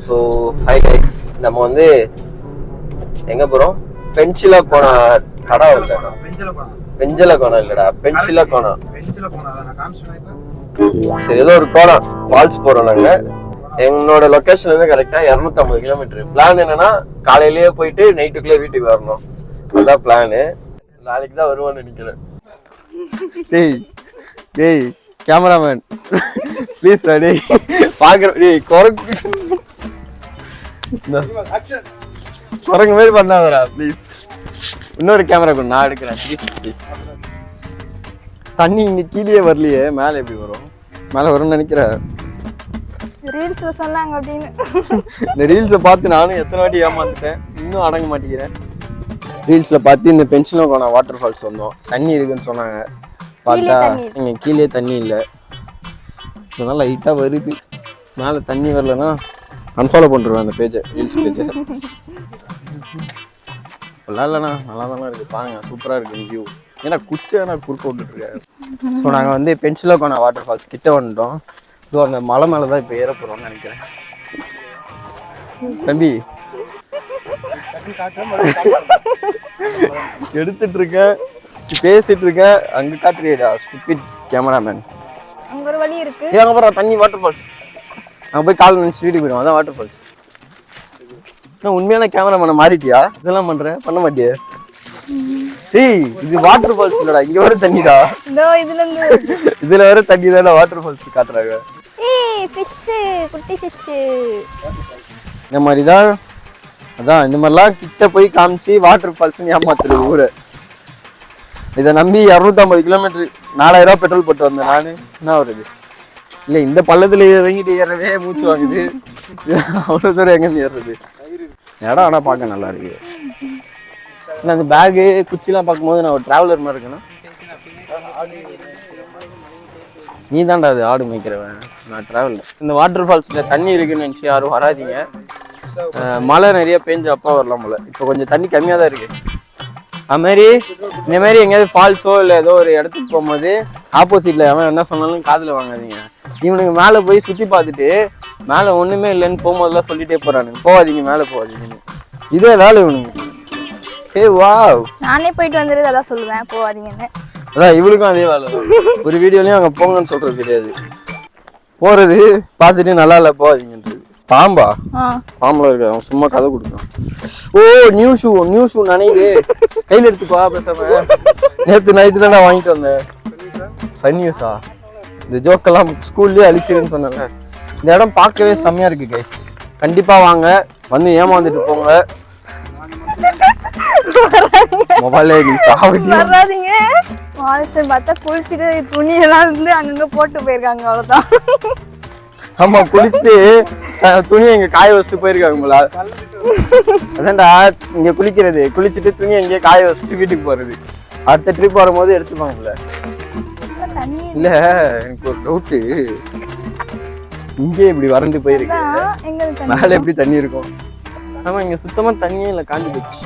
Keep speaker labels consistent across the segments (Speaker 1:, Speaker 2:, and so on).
Speaker 1: So hi guys, நம்ம வந்து எங்க போறோம்? பென்சிலா கோணா கடை இல்ல, பெஞ்சல கோணம் இல்லடா, பென்சிலா கோணம். சரி, ஏதோ ஒரு கோணம் ஃபால்ஸ் போறோம் நாங்க. என்னோட லொகேஷன்ல இருந்து கரெக்டா 250 கிலோமீட்டர். பிளான் என்னன்னா காலையிலேயே போயிட்டு நைட்டுக்குள்ளே வீட்டுக்கு வரணும். அதான் பிளானு. நாளைக்கு தான் வருவான்னு நினைக்கிறேன். டேய் டேய் கேமராமேன் ப்ளீஸ் டேய் பாக்குற டேய் குரங்கு மாதிரி பண்ணாதடா ப்ளீஸ். இன்னொரு கேமரா கொண்டு நான் எடுக்கிறேன். 360. தண்ணி இங்க கீழே வரலையே, மேலே எப்படி வரும்? மேலே வரும்னு நினைக்கிறேன்.
Speaker 2: ரீல்ஸ்ல சொன்னாங்க அப்படின்னு.
Speaker 1: இந்த ரீல்ஸை பார்த்து நானும் எத்தனை வாட்டி ஏமாந்துட்டேன், இன்னும் அடங்க மாட்டேங்கிறேன். ரீல்ஸ்ல பார்த்து இந்த பென்சிலோ கோணா வாட்டர் ஃபால்ஸ் வந்தோம். தண்ணி இருக்குன்னு சொன்னாங்க. பார்த்தா இங்கே கீழே தண்ணி இல்லை. இதெல்லாம் லைட்டாக வருது. மேலே தண்ணி வரலன்னா அன்ஃபாலோ பண்ணிடுவேன் அந்த பேஜை, ரீல்ஸ் பேஜை. நல்லா இல்லைண்ணா, நல்லா தானே இருக்குது. பாருங்க, சூப்பராக இருக்குது வியூ. ஏன்னா குச்சேனா குறுக்க விட்டுட்ருக்காரு. ஸோ நாங்கள் வந்து பென்சிலோ கோணா வாட்டர் ஃபால்ஸ் கிட்ட வந்துட்டோம். இதோ அந்த மலை மேலே தான் இப்போ ஏற போகிறோம்னு நினைக்கிறேன். தம்பி எடுத்துட்டு இருக்கேன், பேசிட்டு இருக்கேன், அங்க காட்டுறியடா ஸ்டூபிட் கேமராமேன்.
Speaker 2: அங்க ஒரு வழி இருக்கு.
Speaker 1: அங்க போற தண்ணி வாட்டர் ஃபால்ஸ். அங்க போய் கால் நினைச்சு வீட்டுக்கு போயிடுவோம். அதான் வாட்டர் ஃபால்ஸ். நான் உண்மையான கேமராமேனை மாறிட்டியா? இதெல்லாம் பண்ற பண்ண மாட்டியா? ஏய், இது வாட்டர் ஃபால்ஸ் இல்லடா, இங்க வர தண்ணிடா.
Speaker 2: இதோ இதுல இருந்து
Speaker 1: இதுல வர தண்ணி தான வாட்டர் ஃபால்ஸ் காட்டுறாங்க.
Speaker 2: ஏய் ஃபிஷ், குட்டி ஃபிஷ்.
Speaker 1: இந்த மாதிரி தான். அதான் இந்த மாதிரிலாம் கிட்ட போய் காமிச்சு வாட்டர் ஃபால்ஸ்ன்னு ஏமாத்துறது ஊரை. இதை நம்பி 250 கிலோமீட்டர் 4000 ரூபா பெட்ரோல் போட்டு வந்தேன் நான். என்ன வருது இல்லை, இந்த பள்ளத்துல இறங்கிட்டு ஏறவே மூச்சு வாங்குது. அவ்வளோ தூரம் எங்கேருந்து ஏறுறது? இடம் ஆனால் பார்க்க நல்லா இருக்கு. இல்லை அந்த பேகு குச்சிலாம் பார்க்கும்போது நான் ஒரு ட்ராவலர் மாதிரி இருக்கேன்னா. நீ தான்டா அது ஆடு மேய்க்கிறவன், நான் ட்ராவலர். இந்த வாட்டர் ஃபால்ஸில் தண்ணி இருக்குன்னு நினச்சி யாரும் வராதிங்க. மழை நிறைய பெஞ்சு அப்பா வரலாம் போல. இப்போ கொஞ்சம் தண்ணி கம்மியாக தான் இருக்கு. அதுமாரி இந்த மாதிரி எங்கேயாவது ஃபால்ஸோ இல்லை ஏதோ ஒரு இடத்துக்கு போகும்போது ஆப்போசிட்ல அவன் என்ன சொன்னாலும் காதில் வாங்காதீங்க. இவனுக்கு மேலே போய் சுற்றி பார்த்துட்டு மேலே ஒன்றுமே இல்லைன்னு போகும்போதெல்லாம் சொல்லிட்டே போகிறானுங்க, போகாதீங்க மேலே போகாதீங்கன்னு. இதே வேலை இவனுக்கு. ஏ வாவ்,
Speaker 2: நானே போயிட்டு வந்துடுது அதான் சொல்லுவேன் போகாதீங்கன்னு.
Speaker 1: அதான் இவளுக்கும் அதே வேலை தான். ஒரு வீடியோலையும் அங்கே போங்கன்னு சொல்கிறது கிடையாது, போகிறது பார்த்துட்டு நல்லா இல்லை போகாதீங்கன்றது. பாம்பா? பாம்புல இருக்கு, அவன் சும்மா கதை கொடுக்கான். ஓ நியூ ஷூ நினைவு கையில் எடுத்துப்பா பேசாம. நேற்று நைட்டு தானே வாங்கிட்டு வந்தேன். சன்யூஸா? இந்த ஜோக்கெல்லாம் ஸ்கூல்லேயே அழிச்சிருன்னு சொன்னாங்க. இந்த இடம் பார்க்கவே செம்மையா இருக்கு கைஸ். கண்டிப்பா வாங்க, வந்து ஏமாந்துட்டு போங்க. மொபைலே
Speaker 2: வராதீங்க. பார்த்தா குளிச்சுட்டு துணியெல்லாம் வந்து அங்கங்க போட்டு போயிருக்காங்க, அவ்வளவுதான்.
Speaker 1: ஆமா, குளிச்சுட்டு துணியை இங்க காய வச்சுட்டு போயிருக்காங்க போல. அதான்டா இங்க குளிக்கிறது, குளிச்சுட்டு துணியை இங்கே காய வச்சுட்டு வீட்டுக்கு போறது. அடுத்த ட்ரிப் வரும்போது எடுத்துப்பாங்கல்ல. இல்ல எனக்கு ஒரு டவுட்டு, இங்கே இப்படி வறண்டு போயிருக்கு, மேல எப்படி தண்ணி இருக்கும்? ஆமா, இங்க சுத்தமா தண்ணியே இல்லை, காஞ்சி போச்சு.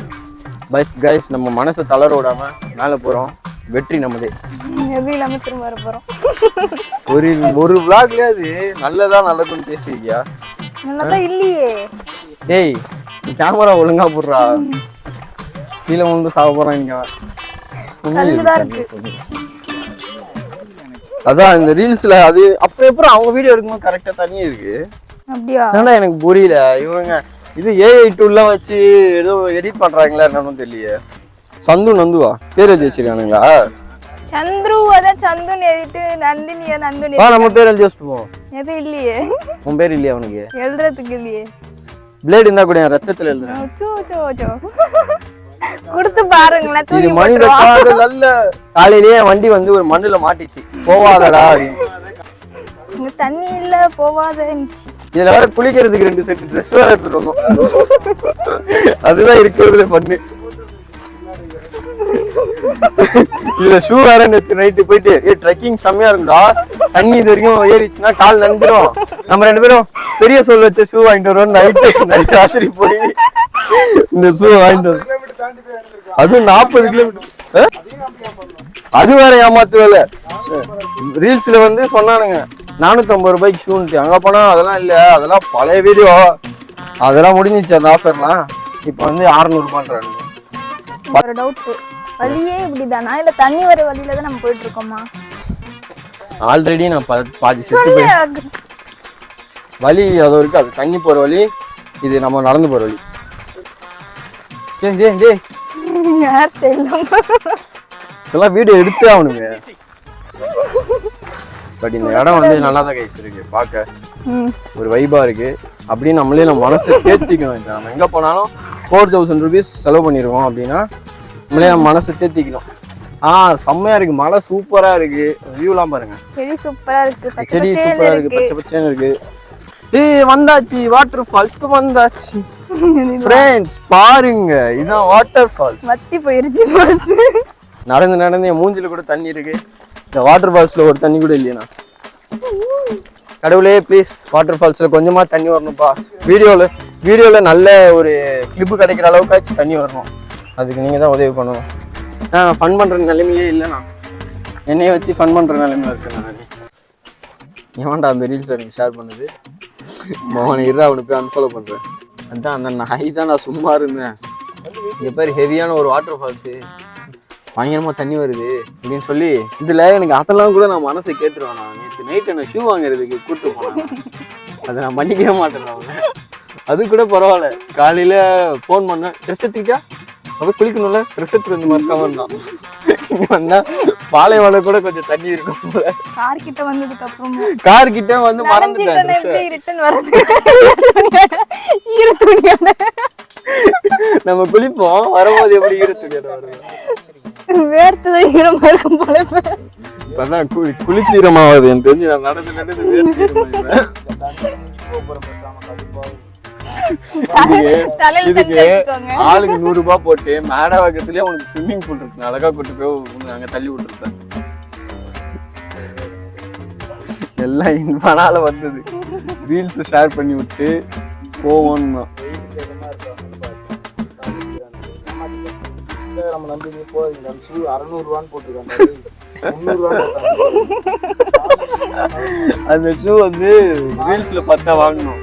Speaker 1: பட் கைஸ், நம்ம மனசை தளர விடாம மேல போறோம். வெற்றி நம்மதே.
Speaker 2: திரும்ப வர போறோம்.
Speaker 1: ஒரு vlogல அது நல்லதா நடக்கும்னு பேசிருக்கியா?
Speaker 2: நல்லதா இல்லையே.
Speaker 1: ஏய், கேமரா ஒழுங்கா போடுறா. கீழே வந்து சாவ போறான் இங்க. அதான் இந்த ரீல்ஸ்ல அது அப்புறம் அவங்க வீடியோ எடுக்கும்போது கரெக்டா தண்ணி இருக்கு.
Speaker 2: அப்படியா?
Speaker 1: அதனால எனக்கு புரியல. இவங்க இது AI டூல்லாம் வச்சு ஏதோ எடிட் பண்றாங்களா என்னன்னு தெரியல. சந்து நந்துவா பேர் எழுதி வச்சிருக்கானுங்களா?
Speaker 2: சந்துரு, அதான் சந்துன்னு எழுதிட்டு நந்தினியா நந்தினி.
Speaker 1: நம்ம பேர் எழுதி வச்சுட்டு போவோம்.
Speaker 2: எதுவும் இல்லையே.
Speaker 1: உன் பேர் இல்லையா அவனுக்கு?
Speaker 2: எழுதுறதுக்கு இல்லையே.
Speaker 1: பிளேட் இருந்தா கூட ரத்தத்துல எழுதுறேன்.
Speaker 2: கொடுத்து பாருங்களேன்.
Speaker 1: இது மனித காதல் அல்ல. காலையிலேயே வண்டி வந்து ஒரு மண்ணுல மாட்டிச்சு, போவாதடா.
Speaker 2: இங்க தண்ணி இல்ல, போவாதன்னுச்சு.
Speaker 1: இதுல வேற குளிக்கிறதுக்கு 2 செட் ட்ரெஸ் வேற எடுத்துட்டு வந்தோம். அதுதான் இருக்கிறதுல பண்ணு. இதுல ஷூ வேற நேற்று நைட்டு போயிட்டு ட்ரெக்கிங் செம்மையா இருக்கும்டா. தண்ணி இது வரைக்கும் ஏறிச்சுன்னா கால் நனைஞ்சிரும். நம்ம 2 பேரும் பெரிய சோல் வச்ச ஷூ வாங்கிட்டு வருவோம். நைட்டு ராத்திரி போய் இந்த ஷூ வாங்கிட்டு வரும். அது 40 கிலோமீட்டர். அது வேற ஏமாத்து வேலை. ரீல்ஸ்ல வந்து சொன்னானுங்க 450 ரூபாய்க்கு ஷூன்ட்டு. அங்க போனா அதெல்லாம் இல்ல, அதெல்லாம் பழைய வீடியோ. அதெல்லாம் முடிஞ்சிச்சு அந்த ஆஃபர்லாம். இப்போ வந்து 600
Speaker 2: ஒரு டவுட், வழியே இப்படிதானா இல்ல தண்ணி வர வழியில தான் நம்ம போயிட்டு இருக்கோமா?
Speaker 1: ஆல்ரெடி நான் பாதி செத்து போய் வழி அது இருக்கு. அது தண்ணி போற வழி, இது நம்ம நடந்து போற வழி. இதெல்லாம் வீடியோ எடுத்தே ஆகணுங்க. பட் இந்த இடம் வந்து நல்லா தான் கைஸ் இருக்கு, பார்க்க ஒரு வைபா இருக்கு. அப்படின்னு நம்மளே நம்ம மனசை தேர்த்திக்கணும். நம்ம எங்க போனாலும் 4000 rupees செலவு பண்ணிருக்கோம் அப்படின்னா நம்மளே நம்ம மனசை தேர்த்திக்கணும். செம்மையா இருக்கு, மழை சூப்பரா இருக்கு, வியூலாம் பாருங்க.
Speaker 2: செடி சூப்பரா இருக்கு,
Speaker 1: செடி சூப்பரா இருக்கு, பச்சை பச்சைன்னு இருக்கு. வந்தாச்சு, வாட்டர் ஃபால்ஸ்க்கு வந்தாச்சு ஃப்ரெண்ட்ஸ். பாருங்க, இதுதான் வாட்டர் ஃபால்ஸ்.
Speaker 2: வத்தி போயிருச்சு ஃபால்ஸ்.
Speaker 1: நடந்து நடந்து என் மூஞ்சில கூட தண்ணி இருக்கு. இந்த வாட்டர் ஃபால்ஸ்ல ஒரு தண்ணி கூட இல்லையா? கடவுளே ப்ளீஸ் வாட்டர் ஃபால்ஸ்ல கொஞ்சமா தண்ணி வரணும்ப்பா. வீடியோல நல்ல ஒரு கிளிப்பு கிடைக்கிற அளவுக்காச்சும் தண்ணி வரணும். அதுக்கு நீங்க தான் உதவி பண்ணணும். நான் ஃபன் பண்ற நிலைமையிலே இல்லைண்ணா, என்னைய வச்சு ஃபன் பண்ற நிலைமையில இருக்கேன் நான். ஏன்டா அந்த ரீல்ஸ் எனக்கு ஷேர் பண்ணுது? மோகனை இருறா, அவனுக்கு போய் அன்ஃபாலோ பண்றேன். அதான் அந்த நாய் தான் நான் சும்மா இருந்தேன். இங்க பேர் ஹெவியான ஒரு வாட்டர் ஃபால்ஸு, பயங்கரமா தண்ணி வருது அப்படின்னு சொல்லி இதுல எனக்கு அதெல்லாம் கூட நான் மனசை கேட்டுருவேன். நான் நேற்று நைட் என்ன ஷூ வாங்குறதுக்கு கூப்பிட்டு போனேன், அதை நான் பண்ணிக்கவே மாட்டேன். அவங்க அது கூட பரவாயில்ல, காலையில ஃபோன் பண்ணேன், ட்ரெஸ் எடுத்துக்கிட்டா அப்போ குளிக்கணும்ல, ட்ரெஸ் எடுத்துட்டு வந்து மறக்காம இருந்தான். இங்க வந்தா பாலைவனம் கூட கொஞ்சம் தண்ணி இருக்கும் போல.
Speaker 2: கார் கிட்ட வந்ததுக்கு அப்புறம்
Speaker 1: கார் கிட்ட வந்து மறந்துட்டேன்.
Speaker 2: ரிட்டர்ன் வரது ஈர துணியோட
Speaker 1: நம்ம குளிப்போம், வரும்போது எப்படி ஈர துணியோட வருவோம்?
Speaker 2: வேர்த்துதான் ஈரமா இருக்கும் போல.
Speaker 1: இப்பதான் குளிச்சு ஈரமாவது எனக்கு தெரிஞ்சு. நான் நடந்து நடந்து வேர்த்து ஆளுக்கு 100 ரூபாய் போட்டு மேடவாக்கத்திலேயே உனக்கு ஸ்விம்மிங் பூல் இருக்கு, அழகா கூட்டு போய் அங்க தள்ளி விட்டுருப்பேன். எல்லாம் இன்பானால வந்தது. ரீல்ஸ் ஷேர் பண்ணி விட்டு போவோம்னா
Speaker 3: நம்ம நம்பி போய் 600 ரூபான்னு போட்டுருக்காங்க.
Speaker 1: அந்த ஷூ வந்து ரீல்ஸ்ல பார்த்தா வாங்கணும்.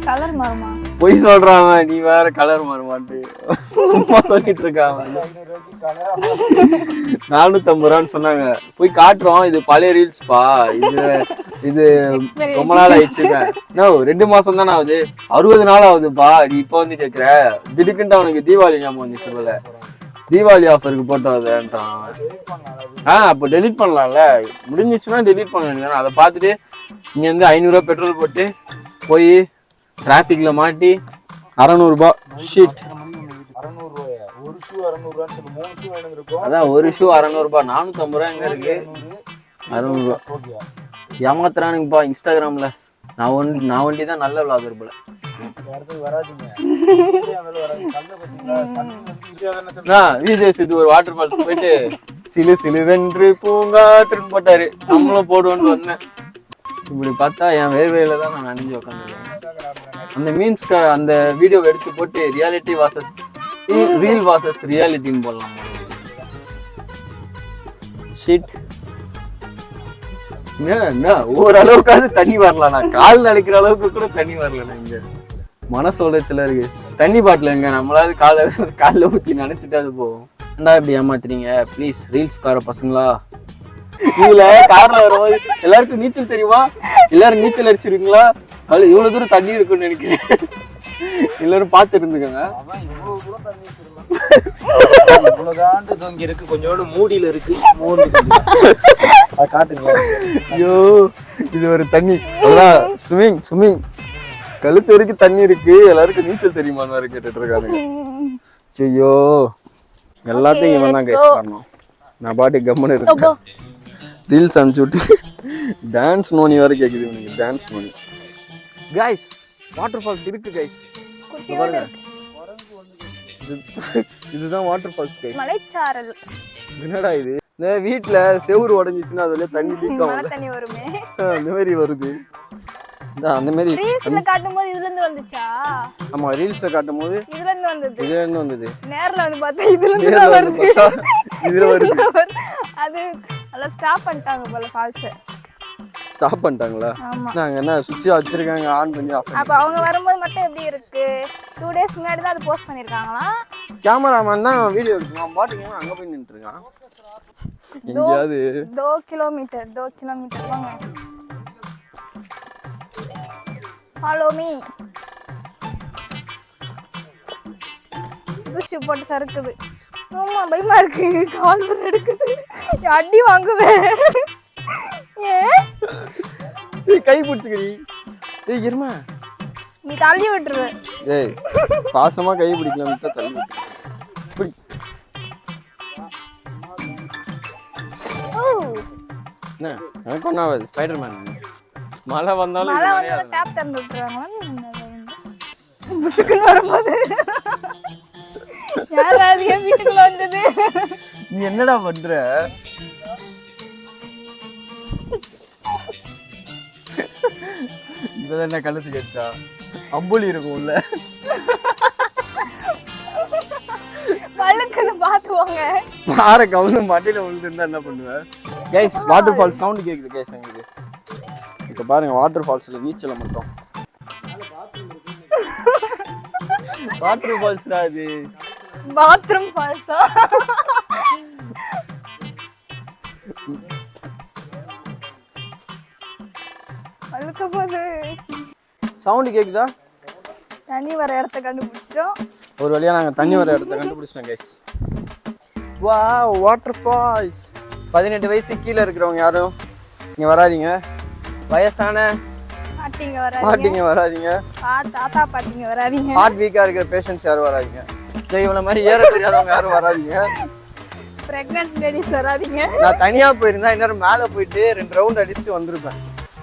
Speaker 2: கலர் மாறுமா?
Speaker 1: பொய் சொல்றான், நீ வேற கலர் மாறுமாட்டு சும்மா சொல்லிட்டு இருக்கான். 450 ரூபான்னு சொன்னாங்க. போய் காட்டுறோம், இது பழைய ரீல்ஸ்பா, இது ரொம்ப நாள் ஆயிடுச்சுங்க. 2 மாசம் தானே ஆகுது, 60 நாள் ஆகுதுப்பா. நீ இப்ப வந்து கேக்குற, திடுக்குன்ட்டு அவனுக்கு தீபாவளி ஞாபகம் வந்துச்சு போல. தீபாவளி ஆஃபருக்கு போட்டோன்றான். அப்போ டெலிட் பண்ணலாம்ல, முடிஞ்சிச்சுன்னா டெலிட் பண்ண வேண்டியதானே. அதை பார்த்துட்டு இங்க இருந்து 500 ரூபாய் பெட்ரோல் போட்டு போய் டிராஃபிக்ல மாட்டி 600 ரூபாய் ஷீட். அதான் ஒரு ஷூ 600 ரூபாய், 450 ரூபாய் எங்க இருக்கு? 600 ரூபாய் ஏமாத்துறானுங்கப்பா இன்ஸ்டாகிராம்ல. நான் ஒண்டி தான் நல்ல விளாகர் போல. விஜய் சேது ஒரு வாட்டர் ஃபால்ஸ் போயிட்டு சிலு சிலுவென்று பூங்காற்றுன்னு போட்டாரு, நம்மளும் போடுவோன்னு வந்தேன். இப்படி பார்த்தா என் வேர்வையில தான் நான் நனைஞ்சு உட்காந்துருக்கேன். அந்த மீன்ஸ்க்கு அந்த வீடியோவை எடுத்து போட்டு ரியாலிட்டி வாசஸ் ரீல் வாசஸ் ரியாலிட்டின்னு போடலாம். ஷிட், ஓரளவுக்காவது தண்ணி வரலாம். நான் கால் நினைக்கிற அளவுக்கு கூட தண்ணி வரல. இங்க மனசோட சில இருக்கு. தண்ணி பாட்டில் எங்க நம்மளாவது காலில் ஊற்றி நினைச்சிட்டு அது போவோம். ஏன்டா இப்படி ஏமாத்துறீங்க ப்ளீஸ் ரீல்ஸ்கார பசங்களா? இதுல கார்ல வரும்போது எல்லாருக்கும் நீச்சல் தெரியுமா? எல்லாரும் நீச்சல் அடிச்சிருக்கீங்களா? அது இவ்வளவு தூரம் தண்ணி இருக்குன்னு நினைக்கிறேன். எல்லாரும் பார்த்து இருந்துக்கோங்க. கொஞ்சோண்டு மூடியில இருக்கு, காட்டுங்க. ஐயோ, இது ஒரு தண்ணி. அதான் ஸ்விம்மிங் கழுத்து வரைக்கும் தண்ணி இருக்கு. எல்லாருக்கும் நீச்சல் தெரியுமான்னு வேற கேட்டுட்டு இருக்கானுங்க. ஐயோ, எல்லாத்தையும் இவன் தான் கைஸ் காரணம். நான் பாட்டு கம்முன்னு இருக்கேன். ரீல்ஸ் அனுப்பிச்சு விட்டு டான்ஸ் நோனி வேற கேக்குது இவனுக்கு. Dance noni guys, water falls இருக்கு கைஸ், பாருங்க. இதுதான் வாட்டர் ஃபால்ஸ் கைஸ்,
Speaker 2: மலைச்சாரல்.
Speaker 1: என்னடா இது? இந்த வீட்ல செவுரு உடைஞ்சிச்சுன்னா அதுல தண்ணி லீக் ஆகும்,
Speaker 2: தண்ணி வருமே,
Speaker 1: அந்த மாதிரி வருது. அந்த மாதிரி
Speaker 2: ரீல்ஸ்ல காட்டும்போது இதுல இருந்து வந்துச்சா?
Speaker 1: ஆமா, ரீல்ஸ்ல காட்டும்போது
Speaker 2: இதுல இருந்து வந்தது. நேர்ல வந்து பார்த்தா இதுல இருந்து வருது. இதுல வருது. அது அத ஸ்டாப் பண்ணிட்டாங்க போல ஃபால்ஸ்.
Speaker 1: ஸ்டாப் பண்ணிட்டாங்களா?
Speaker 2: ஆமா.
Speaker 1: நாங்கள் என்ன சுவிட்சாக வச்சுருக்காங்க, ஆன் பண்ணி ஆஃப் பண்ணி.
Speaker 2: அப்போ அவங்க வரும்போது மட்டும் எப்படி இருக்கு? 2 days முன்னாடி தான் அது போஸ்ட் பண்ணியிருக்காங்களா?
Speaker 1: கேமராமேன் தான் வீடியோ எடுக்கணும், பாட்டிங்கன்னா அங்கே போய் நின்றுருக்கான் எங்கேயாவது.
Speaker 2: 2 kilometer வாங்க. Follow me. புஷ் போட்டு சறுக்குது. ஆமா பயமா இருக்கு, கால் வர எடுக்குது, அடி வாங்குவேன்.
Speaker 1: ஏய் கை பிடிச்சிக்கடி. ஏய் இருமா,
Speaker 2: நீ தள்ளி விட்டுருவ.
Speaker 1: ஏய் பாசமாக கை பிடிக்கலாம்னு தான் தள்ளி விட்டு. பிடி. என்ன எனக்கு ஒன்றாவது ஸ்பைடர்மேன். மழை வந்தாலும்
Speaker 2: மழை வந்து டேப் திறந்து விட்டுருவாங்களா புசுக்குன்னு வரும்போது? யாராவது என் வீட்டுக்குள்ள வந்தது?
Speaker 1: நீ என்னடா பண்ற? இப்பதான் என்ன கழுத்து கேட்டா அம்புலி இருக்கும் உள்ள.
Speaker 2: வழுக்குன்னு பாத்துவாங்க.
Speaker 1: பாற கவுந்து மட்டில விழுந்துருந்தா என்ன பண்ணுவேன்? கைஸ் வாட்டர் ஃபால்ஸ் சவுண்ட் கேக்குது கைஸ் எங்களுக்கு. இப்ப பாருங்க வாட்டர் ஃபால்ஸ்ல நீச்சல மட்டும். வாட்டர் ஃபால்ஸ்டா அது.
Speaker 2: பாத்ரூம் ஃபால்ஸா? வழுக்க போகுது.
Speaker 1: சவுண்ட் கேக்குதா?
Speaker 2: தண்ணி வர இடத்த கண்டுபிடிச்சிட்டோம்.
Speaker 1: ஒரு வழியா நாங்க தண்ணி வர இடத்த கண்டுபிடிச்சிட்டோம் கைஸ். Wow water falls. 18 வயசு கீழே இருக்கிறவங்க யாரும் இங்க வராதீங்க. வயசான பாட்டிங்க வராதீங்க.
Speaker 2: தாத்தா பாட்டிங்க வராதீங்க.
Speaker 1: ஹார்ட் வீக்கா இருக்கிற பேஷண்ட்ஸ் யாரும் வராதீங்க. இவள மாதிரி ஏற தெரியாதவங்க யாரும் வராதீங்க.
Speaker 2: பிரெக்னன்ட் லேடிஸ் வராதீங்க.
Speaker 1: நான் தனியா போயிருந்தா இன்னொரு மேல போயிட்டு 2 ரவுண்ட் அடிச்சுட்டு வந்திருப்பேன்.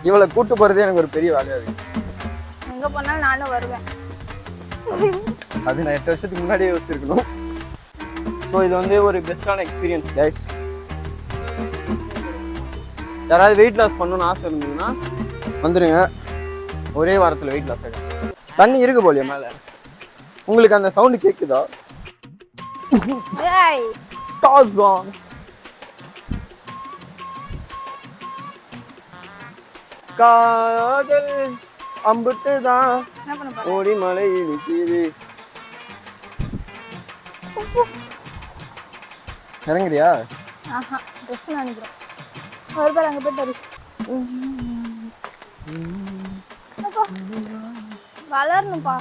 Speaker 1: இவளை கூட்டு போறதே எனக்கு ஒரு பெரிய வேலையா இருக்கு.
Speaker 2: எங்க போனாலும் நானும் வருவேன்.
Speaker 1: அது நான் 8 வருஷத்துக்கு முன்னாடியே வச்சிருக்கணும். ஸோ இது வந்து ஒரு பெஸ்டான எக்ஸ்பீரியன்ஸ் கைஸ். யாராவது வெயிட் லாஸ் பண்ணணும்னு ஆசை இருந்ததுன்னா வந்துடுங்க. ஒரே வாரத்தில் வெயிட் லாஸ் ஆகிடும். தண்ணி இருக்கு போலியா மேலே? உங்களுக்கு அந்த சவுண்டு கேட்குதா? காதல் அம்புட்டு தான் ஓடி மலை இழுக்குது. இறங்குறியா?
Speaker 2: ஆஹா ட்ரெஸ் நினைக்கிறேன். ஒரு பேர் அங்கே போயிட்டு வளரணும்ப்பா.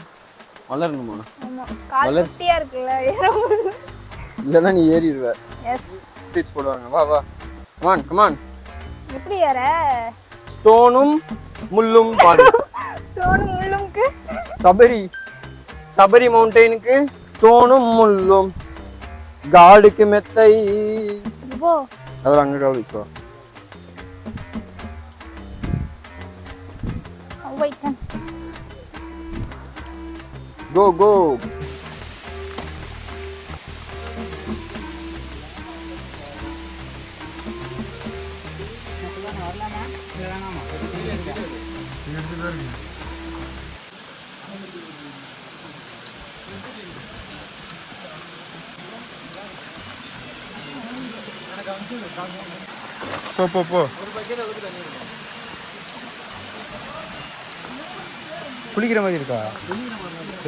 Speaker 1: வளரணுமா?
Speaker 2: ஆமா கால் குட்டியா இருக்குல்ல,
Speaker 1: இல்லைன்னா நீ ஏறிடுவ.
Speaker 2: எஸ்
Speaker 1: ஸ்பீட்ஸ் போடுவாங்க. வா வா கமான் கமான்.
Speaker 2: எப்படி ஏற?
Speaker 1: ஸ்டோனும் முள்ளும் பாடு.
Speaker 2: ஸ்டோனும் முள்ளும்க்கு
Speaker 1: சபரி மவுண்டனுக்கு ஸ்டோனும் முள்ளும் காடுக்கு மெத்தை.
Speaker 2: போ
Speaker 1: அதெல்லாம் அங்கே கவனிச்சுவா. கோ கோ.
Speaker 4: போ போ போ. குளிக்கிற மாதிரி இருக்கா?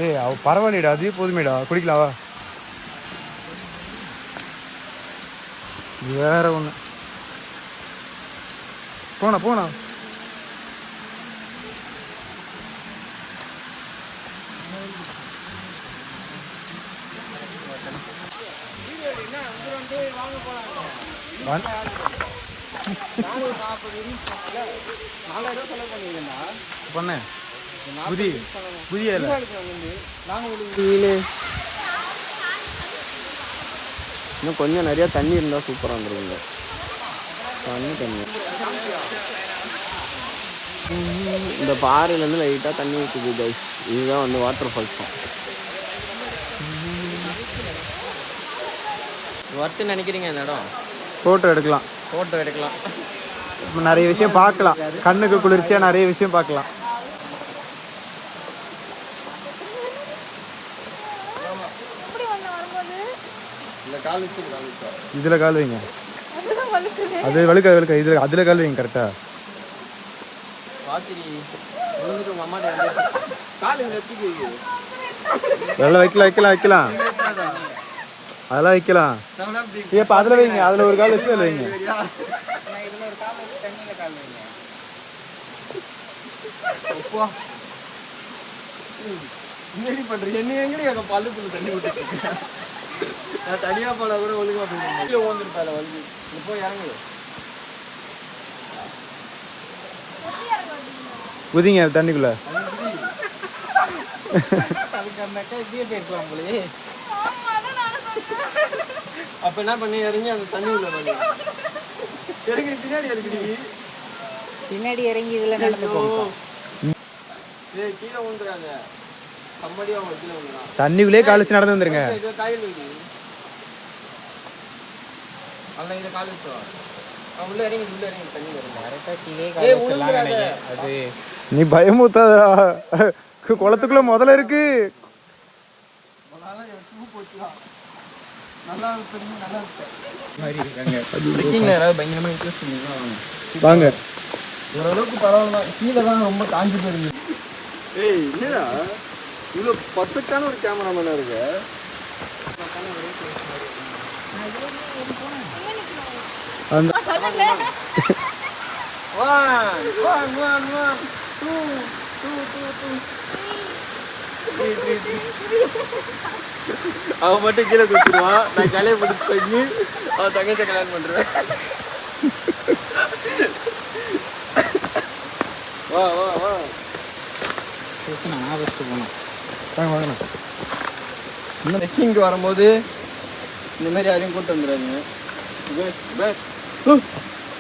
Speaker 4: ஏய் அவ பரவாயில்லடா, அதே போதுமேடா, குளிக்கலாவா? வேற ஒன்று போனா போனா. பண்ணேன் புதிய புதிய
Speaker 1: இன்னும் கொஞ்சம் நிறைய தண்ணி இருந்தால் சூப்பராக வந்துருக்குங்க. தண்ணி இந்த பாறையிலேருந்து லைட்டாக தண்ணி ஊற்றுது கைஸ். இதுதான் வந்து வாட்டர் ஃபால்ஸ் தான். ஒர்த்து நினைக்கிறீங்க இந்த இடம்?
Speaker 4: ஃபோட்டோ எடுக்கலாம்,
Speaker 1: ஃபோட்டோ எடுக்கலாம்,
Speaker 4: நிறைய விஷயம் பார்க்கலாம், கண்ணுக்கு குளிர்ச்சியாக நிறைய விஷயம் பார்க்கலாம். இதில் கால் வைங்க. அது வழுக்க வழுக்க இதில் அதில் கால் வைங்க கரெக்டாக.
Speaker 1: பாத்திரி விழுந்துட்டு உங்க அம்மாட்ட கால் இந்த தூக்கி
Speaker 4: அதெல்லாம் வைக்கலாம் அதெல்லாம் வைக்கலாம். இப்போ அதில் வைங்க, அதில் ஒரு கால் வச்சு அதில் வைங்க.
Speaker 1: என்னடி பண்றீங்க? என்ன எங்கடி எங்க பல்லுக்குள்ள தண்ணி விட்டு நான் தனியா போல கூட ஒழுங்கா போய் ஓந்துருப்பால வந்து இப்போ இறங்கு
Speaker 4: குதிங்க தண்ணிக்குள்ள.
Speaker 1: அதுக்கு அந்த அக்கா இப்படியே போயிருக்கலாம் போலே. அப்ப என்ன பண்ணி இறங்கி அந்த தண்ணி உள்ள வந்து இறங்கி பின்னாடி இறங்குடி.
Speaker 5: பின்னாடி இறங்கி இதுல நடந்து போகும்.
Speaker 1: ஏய் கீழே ஊந்துறாங்க. கம்மடியா அவங்க கீழே ஊந்துறாங்க.
Speaker 4: தண்ணிக்குள்ளே கால் வச்சு நடந்து வந்துருங்க.
Speaker 1: இது காயில் வைடி. அங்க இத கால் வச்சு வா. உள்ள இறங்கி தண்ணி வருது.
Speaker 5: கரெக்டா கீழே கால் வச்சலாம் நினைக்கிறேன். அது
Speaker 4: நீ பயமுத்தாதா, குளத்துக்குள்ள முதல்ல இருக்கு.
Speaker 1: நல்லா தெரியும், நல்லா இருக்கு. மாதிரி இருக்காங்க. ட்ரெக்கிங்ல யாராவது பயங்கரமா இன்ட்ரெஸ்ட் பண்ணீங்களா
Speaker 4: வாங்க.
Speaker 1: ஓரளவுக்கு பரவாயில்ல. கீழே தான் ரொம்ப காஞ்சி போயிருங்க. ஏய் என்னடா இவ்வளோ பர்ஃபெக்டான ஒரு கேமராமேனா இருக்கு.
Speaker 4: அந்த
Speaker 1: அவன் மட்டும் கீழே குடிச்சிருவான். நான் கலையை பிடிச்சி பண்ணி அவன் தங்கச்ச கல்யாணம் பண்றேன். வா வா வா
Speaker 5: போனோம்.
Speaker 1: ட்ரெக்கிங்க்கு வரும்போது இந்த மாதிரி யாரையும் கூட்டு வந்துடுறாங்க.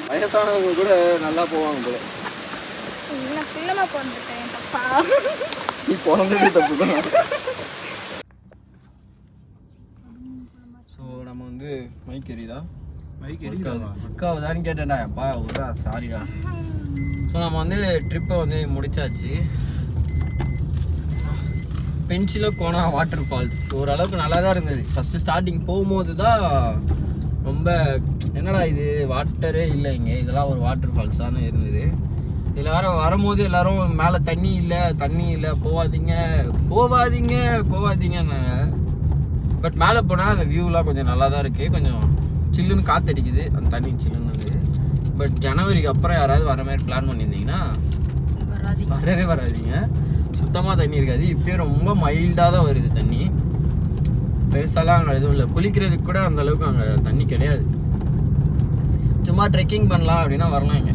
Speaker 1: வயசானவங்க கூட நல்லா போவாங்க போல.
Speaker 2: நான் பிள்ளைமா பிறந்துட்டேன் தப்பா.
Speaker 1: நீ பிறந்ததே தப்பு தான். ஸோ நம்ம வந்து மைக் எரியுதா?
Speaker 4: மைக்
Speaker 1: அக்காவதான்னு கேட்டேன்டா. அப்பா விட்றா, சாரிடா. ஸோ நம்ம வந்து ட்ரிப்பை வந்து முடிச்சாச்சு. பென்சிலோ கோனா வாட்டர் ஃபால்ஸ் ஓரளவுக்கு நல்லா தான் இருந்தது. ஃபஸ்ட்டு ஸ்டார்டிங் போகும்போது தான் ரொம்ப என்னடா இது வாட்டரே இல்லை இங்கே, இதெல்லாம் ஒரு வாட்டர் ஃபால்ஸானு இருந்தது. இதில் வேறு வரும்போது எல்லோரும் மேலே தண்ணி இல்லை போகாதீங்க போகாதீங்கன்னாங்க. பட் மேலே போனால் அந்த வியூலாம் கொஞ்சம் நல்லா தான் இருக்குது. கொஞ்சம் சில்லுன்னு காற்றடிக்குது, அந்த தண்ணி சில்லுன்னு இருக்குது. பட் ஜனவரிக்கு அப்புறம் யாராவது வர மாதிரி பிளான் பண்ணியிருந்தீங்கன்னா வரவே வராதிங்க. சுத்தமாக தண்ணி இருக்காது. இப்போயே ரொம்ப மைல்டாக தான் வருது தண்ணி. பெருசாலாம் அங்கே எதுவும் இல்லை. குளிக்கிறதுக்கு கூட அந்தளவுக்கு அங்கே தண்ணி கிடையாது. சும்மா ட்ரெக்கிங் பண்ணலாம் அப்படின்னா வரலாம் இங்கே.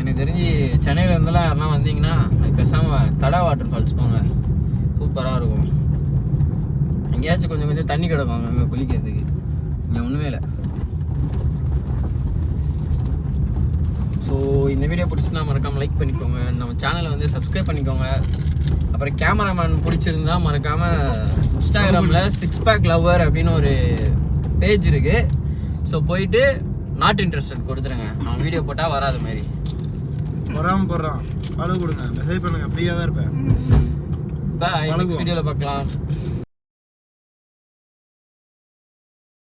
Speaker 1: எனக்கு தெரிஞ்சு சென்னையில் இருந்தெல்லாம் யாருன்னா வந்தீங்கன்னா அது பேசாமல் தடா வாட்டர் ஃபால்ஸ் போங்க, சூப்பராக இருக்கும். எங்கேயாச்சும் கொஞ்சம் தண்ணி கிடக்கும் அங்கே குளிக்கிறதுக்கு. இங்கே ஒன்றுமே இல்லை. ஸோ இந்த வீடியோ பிடிச்சினா மறக்காமல் லைக் பண்ணிக்கோங்க. நம்ம சேனலை வந்து சப்ஸ்கிரைப் பண்ணிக்கோங்க. அப்புறம் கேமராமேன் பிடிச்சிருந்தா மறக்காமல் இன்ஸ்டாகிராமில் 6 பேக் லவ்வர் அப்படின்னு ஒரு பேஜ் இருக்குது. ஸோ போயிட்டு நாட் இன்ட்ரெஸ்டட் கொடுத்துருங்க. அவன் வீடியோ போட்டால் வராத மாதிரி.
Speaker 4: வராமல் போடுறான், ஃபாலோ கொடுங்க, மெசேஜ் பண்ணுங்க, ஃப்ரீயாக தான் இருப்பேன்.
Speaker 1: பாய், நெக்ஸ்ட் வீடியோவில் பார்க்கலாம்.